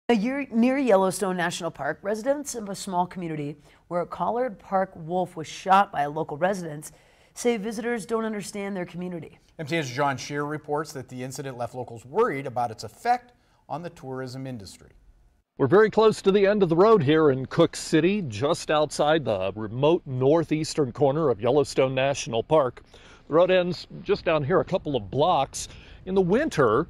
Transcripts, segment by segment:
Near Yellowstone National Park, residents of a small community where a collared park wolf was shot by local residents say visitors don't understand their community. MTN's John Shear reports that the incident left locals worried about its effect on the tourism industry. We're very close to the end of the road here in Cooke City, just outside the remote northeastern corner of Yellowstone National Park. The road ends just down here a couple of blocks. In the winter,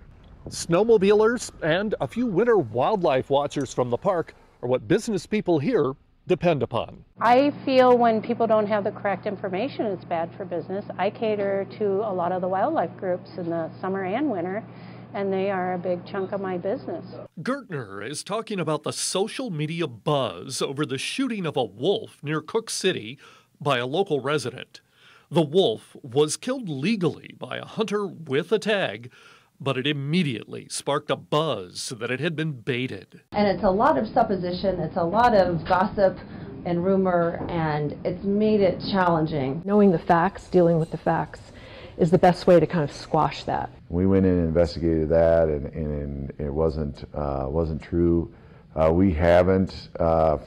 snowmobilers and a few winter wildlife watchers from the park are what business people here depend upon. I feel when people don't have the correct information, it's bad for business. I cater to a lot of the wildlife groups in the summer and winter, and they are a big chunk of my business. Gertner is talking about the social media buzz over the shooting of a wolf near Cooke City by a local resident. The wolf was killed legally by a hunter with a tag, but it immediately sparked a buzz that it had been baited. And it's a lot of supposition, it's a lot of gossip and rumor, and it's made it challenging. Knowing the facts, dealing with the facts, is the best way to kind of squash that. We went in and investigated that, and it wasn't true. We haven't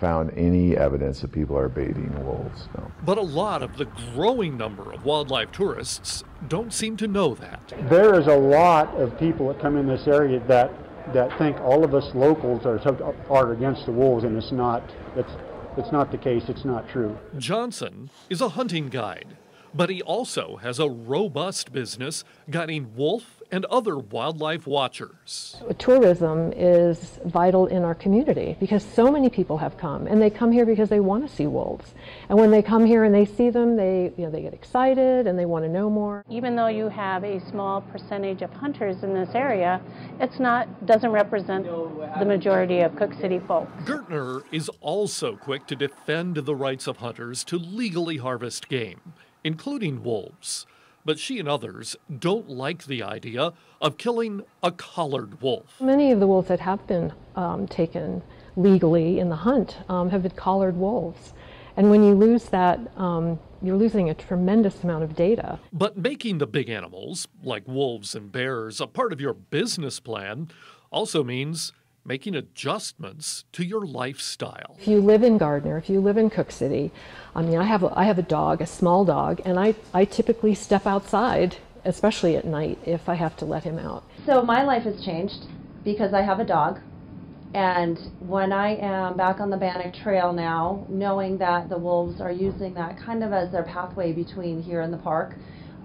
found any evidence that people are baiting wolves. No. But a lot of the growing number of wildlife tourists don't seem to know that. There is a lot of people that come in this area that think all of us locals are against the wolves, and it's not the case. It's not true. Johnson is a hunting guide, but he also has a robust business guiding wolf and other wildlife watchers. Tourism is vital in our community because so many people have come, and they come here because they want to see wolves. And when they come here and they see them, they get excited and they want to know more. Even though you have a small percentage of hunters in this area, doesn't represent the majority of Cooke City folks. Gertner is also quick to defend the rights of hunters to legally harvest game, including wolves. But she and others don't like the idea of killing a collared wolf. Many of the wolves that have been taken legally in the hunt have been collared wolves. And when you lose that, you're losing a tremendous amount of data. But making the big animals, like wolves and bears, a part of your business plan also means making adjustments to your lifestyle. If you live in Gardner, if you live in Cooke City, I have a dog, a small dog, and I typically step outside, especially at night, if I have to let him out. So my life has changed because I have a dog, and when I am back on the Bannock Trail now, knowing that the wolves are using that kind of as their pathway between here and the park,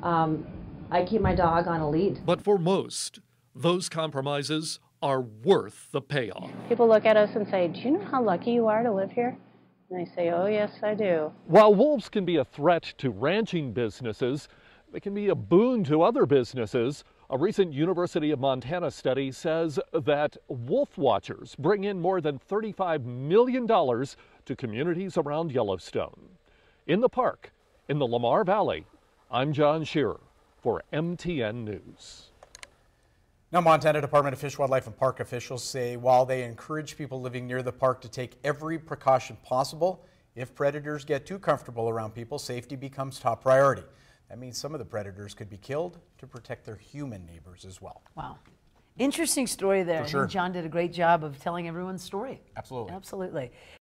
I keep my dog on a lead. But for most, those compromises are worth the payoff. People look at us and say, "Do you know how lucky you are to live here?" And I say, "Oh, yes, I do." While wolves can be a threat to ranching businesses, they can be a boon to other businesses. A recent University of Montana study says that wolf watchers bring in more than $35 million to communities around Yellowstone. In the park, in the Lamar Valley, I'm John Shearer for MTN News. Now, Montana Department of Fish, Wildlife and Park officials say while they encourage people living near the park to take every precaution possible, if predators get too comfortable around people, safety becomes top priority. That means some of the predators could be killed to protect their human neighbors as well. Wow. Interesting story there. For sure. I think John did a great job of telling everyone's story. Absolutely. Absolutely.